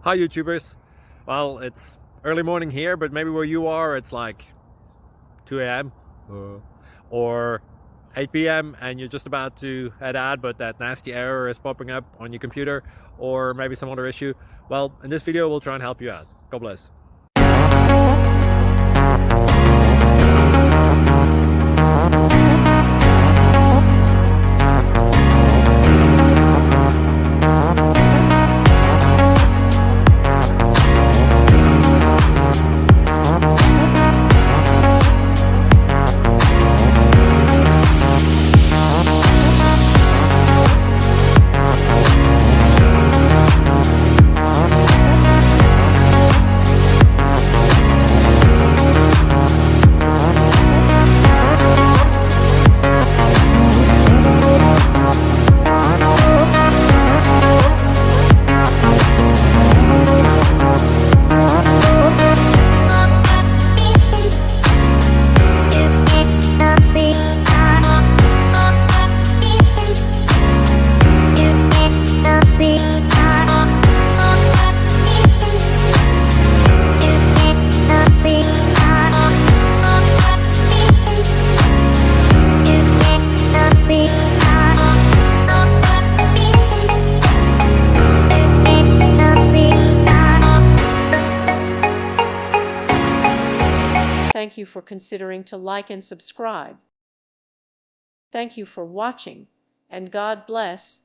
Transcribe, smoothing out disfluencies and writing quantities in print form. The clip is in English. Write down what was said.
Hi YouTubers. Well, it's early morning here, but maybe where you are it's like 2 a.m. or 8 p.m. and you're just about to head out, but that nasty error is popping up on your computer, or maybe some other issue. Well, in this video we'll try and help you out. God bless. Thank you for considering to like and subscribe. Thank you for watching, and God bless.